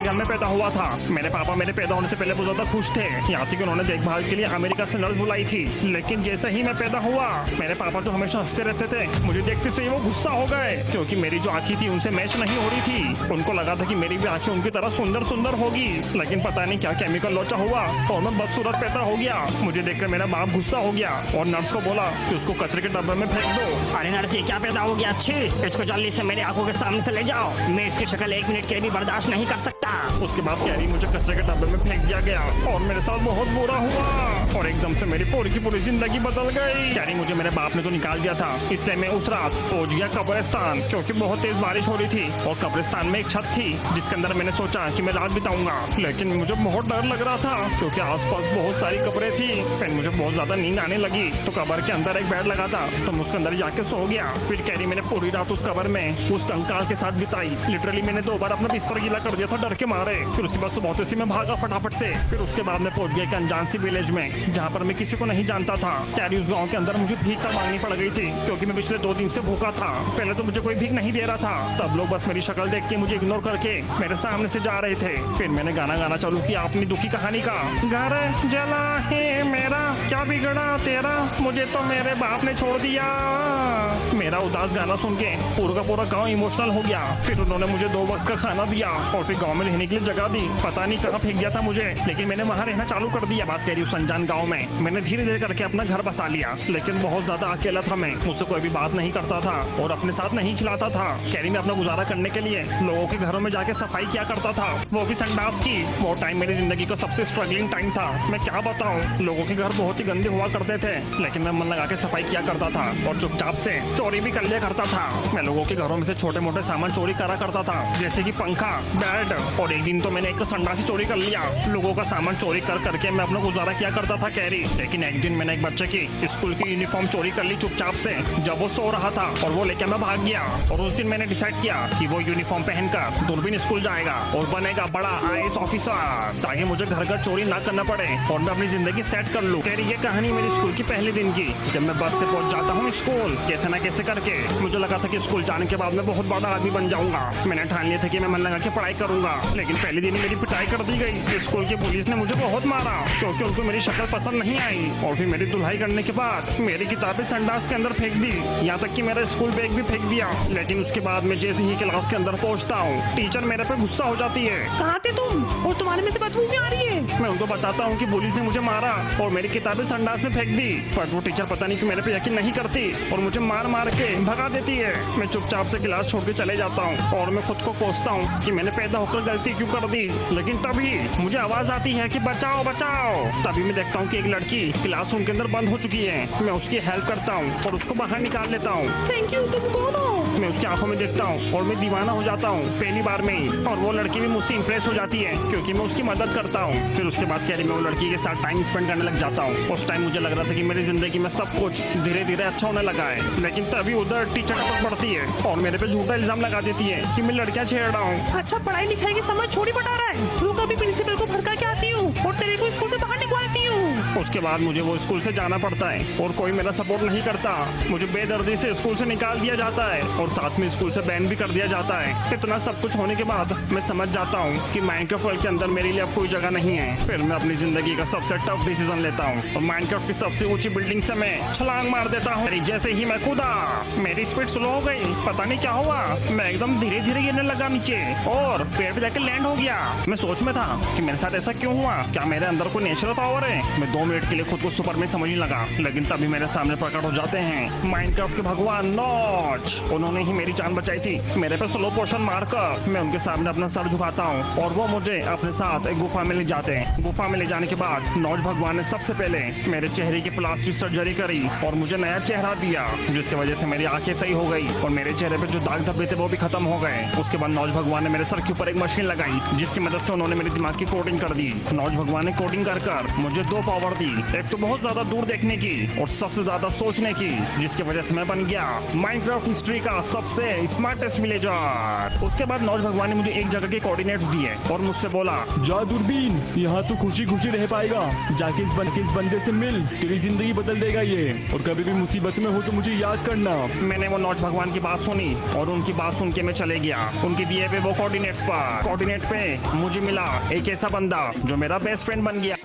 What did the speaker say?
घर में पैदा हुआ था। मेरे पापा मेरे पैदा होने से पहले बहुत ज्यादा खुश थे, यहाँ तक कि उन्होंने देखभाल के लिए अमेरिका से नर्स बुलाई थी। लेकिन जैसे ही मैं पैदा हुआ, मेरे पापा जो हमेशा हंसते रहते थे, मुझे देखते से ही वो गुस्सा हो गए, क्योंकि मेरी जो आंखें थी उनसे मैच नहीं हो रही थी। उनको लगा था कि मेरी भी आंखें उनकी तरह सुंदर सुंदर होगी, लेकिन पता नहीं क्या केमिकल लोचा हुआ और मैं बदसूरत पैदा हो गया। मुझे देखकर मेरा बाप गुस्सा हो गया और नर्स को बोला कि उसको कचरे के डब्बे में फेंक दो। अरे नर्स, ये क्या पैदा हो गया? अच्छी, इसको जल्दी से मेरी आंखों के सामने से ले जाओ। मैं इसकी शक्ल 1 मिनट के लिए भी बर्दाश्त नहीं कर सकता। उसके बाद कैरी मुझे कचरे के डब्बे में फेंक दिया गया और मेरे साथ बहुत बुरा हुआ और एकदम से मेरी पूरी की पूरी जिंदगी बदल गई। कैरी मुझे मेरे बाप ने तो निकाल दिया था, इसलिए मैं उस रात पहुंच गया कब्रिस्तान, क्योंकि बहुत तेज बारिश हो रही थी और कब्रिस्तान में एक छत थी जिसके अंदर मैंने सोचा कि मैं रात बिताऊंगा। लेकिन मुझे बहुत डर लग रहा था क्योंकि आसपास बहुत सारी कब्रें थी। फिर मुझे बहुत ज्यादा नींद आने लगी तो कब्र के अंदर एक बेड लगा था तो मैं उसके अंदर जाके सो गया। फिर कैरी मैंने पूरी रात उस कब्र में उस कंकाल के साथ बिताई। लिटरली मैंने 2 बार अपना बिस्तर गीला कर दिया था डर के मारे। फिर उसके बाद सुबह से मैं भागा फटाफट से। फिर उसके बाद मैं पहुंच गया एक अनजान सी विलेज में जहाँ पर मैं किसी को नहीं जानता था। कैरी उस गाँव के अंदर मुझे भीख का मांगनी पड़ गई थी क्योंकि मैं पिछले 2 दिन से भूखा था। पहले तो मुझे कोई भीख नहीं दे रहा था, सब लोग बस मेरी शक्ल देख के मुझे इग्नोर करके मेरे सामने से जा रहे थे। फिर मैंने गाना गाना चालू किया अपनी दुखी कहानी का। घर जला है मेरा, क्या बिगड़ा तेरा, मुझे तो मेरे बाप ने छोड़ दिया। मेरा उदास गाना सुन के पूरा का पूरा गांव इमोशनल हो गया। फिर उन्होंने मुझे 2 वक्त का खाना दिया और फिर गांव में रहने के लिए जगह दी। पता नहीं कहाँ फेंक दिया था मुझे, लेकिन मैंने वहाँ रहना चालू कर दिया। बात करी उस अनजान गाँव में मैंने धीरे धीरे करके अपना घर बसा लिया। लेकिन बहुत ज्यादा अकेला था मैं, मुझसे कोई भी बात नहीं करता था और अपने साथ नहीं खिलाता था। कैरी में अपना गुजारा करने के लिए लोगों के घरों में जाके सफाई किया करता था, वो भी संडास की। वो टाइम मेरी जिंदगी का सबसे स्ट्रगलिंग टाइम था। मैं क्या बताऊं, लोगों के घर बहुत ही गंदे हुआ करते थे, लेकिन मैं मन लगा के सफाई किया करता था और चुपचाप से चोरी भी कर लिया करता था। मैं लोगों के घरों में से छोटे मोटे सामान चोरी करा करता था, जैसे कि पंखा, बेड। और एक दिन तो मैंने एक संडास चोरी कर लिया। लोगों का सामान चोरी कर करके मैं अपना गुजारा किया करता था कैरी। लेकिन एक दिन मैंने एक बच्चे की स्कूल की यूनिफॉर्म चोरी कर ली चुपचाप से, जब वो सो रहा था और वो लेकर मैं भाग गया। और उस दिन मैंने डिसाइड किया कि वो यूनिफॉर्म पहनकर दूरबीन स्कूल जाएगा और बनेगा बड़ा IAS ऑफिसर, ताकि मुझे घर घर चोरी ना करना पड़े और मैं अपनी जिंदगी सेट कर लूं। कैरी, ये कहानी मेरी स्कूल की पहले दिन की। जब मैं बस से पहुंच जाता हूँ स्कूल कैसे न कैसे करके, मुझे लगा था कि स्कूल जाने के बाद मैं बहुत बड़ा आदमी बन जाऊंगा। मैंने ठान लिया था कि मैं मन लगा के पढ़ाई करूंगा। लेकिन पहले दिन मेरी पिटाई कर दी गई। स्कूल की पुलिस ने मुझे बहुत मारा क्योंकि उनको मेरी शक्ल पसंद नहीं आई। और फिर मेरी धुलाई करने के बाद मेरी किताबें संडास के अंदर फेंक दी, यहाँ तक कि मेरा स्कूल बैग भी फेंक दिया। लेकिन उसके बाद मैं जैसे ही क्लास के अंदर पहुँचता हूँ, टीचर मेरे पे गुस्सा हो जाती है। कहाँ थे तुम और तुम्हारे में से बदबू क्यों आ रही है? मैं उनको बताता हूँ कि पुलिस ने मुझे मारा और मेरी किताबें संडास में फेंक दी, पर वो टीचर पता नहीं क्यों मेरे पे यकीन नहीं करती और मुझे मार मार के भगा देती है। मैं चुपचाप से क्लास छोड़ के चले जाता हूँ और मैं खुद को कोसता हूँ कि मैंने पैदा होकर गलती क्यों कर दी। लेकिन तभी मुझे आवाज आती है कि बचाओ बचाओ। तभी मैं देखता हूँ कि एक लड़की क्लासरूम के अंदर बंद हो चुकी है। मैं उसकी हेल्प करता हूँ और उसको बाहर निकाल लेता हूँ। Thank you. तुम कौन हो? मैं उसकी आंखों में देखता हूँ और मैं दीवाना हो जाता हूँ पहली बार में ही। और वो लड़की भी मुझसे इंप्रेस हो जाती है क्योंकि मैं उसकी मदद करता हूँ। फिर उसके बाद कैरी मैं वो लड़की के साथ टाइम स्पेंड करने लग जाता हूँ। उस टाइम मुझे लग रहा था कि मेरी जिंदगी में सब कुछ धीरे धीरे अच्छा होने लगा है। लेकिन तभी उधर टीचर टपक पड़ती है और मेरे पे झूठा इल्जाम लगा देती है कि मैं लड़कियां छेड़ रहा हूँ। अच्छा, पढ़ाई लिखाई की समझ छोड़ी बता रहा है। तू कभी प्रिंसिपल को भड़का के आती हूँ और तेरे को स्कूल से बाहर निकलती हूँ। उसके बाद मुझे वो स्कूल से जाना पड़ता है और कोई मेरा सपोर्ट नहीं करता। मुझे बेदर्दी से स्कूल से निकाल दिया जाता है और साथ में स्कूल से बैन भी कर दिया जाता है। इतना सब कुछ होने के बाद मैं समझ जाता हूँ कि माइनक्राफ्ट वर्ल्ड के अंदर मेरे लिए अब कोई जगह नहीं है। फिर मैं अपनी जिंदगी का सबसे टफ डिसीजन लेता हूँ और माइनक्राफ्ट की सबसे ऊंची बिल्डिंग से मैं छलांग मार देता हूँ। जैसे ही मैं कूदा, मेरी स्पीड स्लो हो गई। पता नहीं क्या हुआ, मैं एकदम धीरे धीरे गिरने लगा नीचे और पेड़ पे जाके लैंड हो गया। मैं सोच में था कि मेरे साथ ऐसा क्यों हुआ, क्या मेरे अंदर कोई नेचुरल पावर है। मैं 2 मिनट के लिए खुद को सुपरमैन समझने लगा, लेकिन तभी मेरे सामने प्रकट हो जाते हैं माइनक्राफ्ट के भगवान नॉच। उन्होंने ही मेरी जान बचाई थी। मेरे पे स्लो पोशन मारकर मैं उनके सामने अपना सर झुकाता हूँ और वो मुझे अपने साथ एक गुफा में ले जाते हैं। गुफा में ले जाने के बाद नॉच भगवान ने सबसे पहले मेरे चेहरे की प्लास्टिक सर्जरी करी और मुझे नया चेहरा दिया, जिसकी वजह से मेरी आंखें सही हो गई और मेरे चेहरे पे जो दाग धब्बे थे वो भी खत्म हो गए। उसके बाद नॉच भगवान ने मेरे सर के ऊपर एक मशीन लगाई जिसकी मदद से उन्होंने मेरी दिमाग की कोडिंग कर दी। नॉच भगवान ने कोडिंग कर मुझे 2 पावर दी, एक तो बहुत ज्यादा दूर देखने की और सबसे ज्यादा सोचने की, जिसकी वजह से मैं बन गया माइनक्राफ्ट हिस्ट्री का सबसे स्मार्टेस्ट विलेजर। उसके बाद नौज भगवान ने मुझे एक जगह के कोऑर्डिनेट्स दिए और मुझसे बोला, जा दूरबीन, यहाँ तो खुशी खुशी रह पाएगा। जाके इस बंदे से मिल, तेरी जिंदगी बदल देगा ये। और कभी भी मुसीबत में हो तो मुझे याद करना। मैंने वो नौज भगवान की बात सुनी और उनकी बात सुन के मैं चले गया उनके दिए हुए वो कोऑर्डिनेट्स पर। कोऑर्डिनेट पे मुझे मिला एक ऐसा बंदा जो मेरा बेस्ट फ्रेंड बन गया।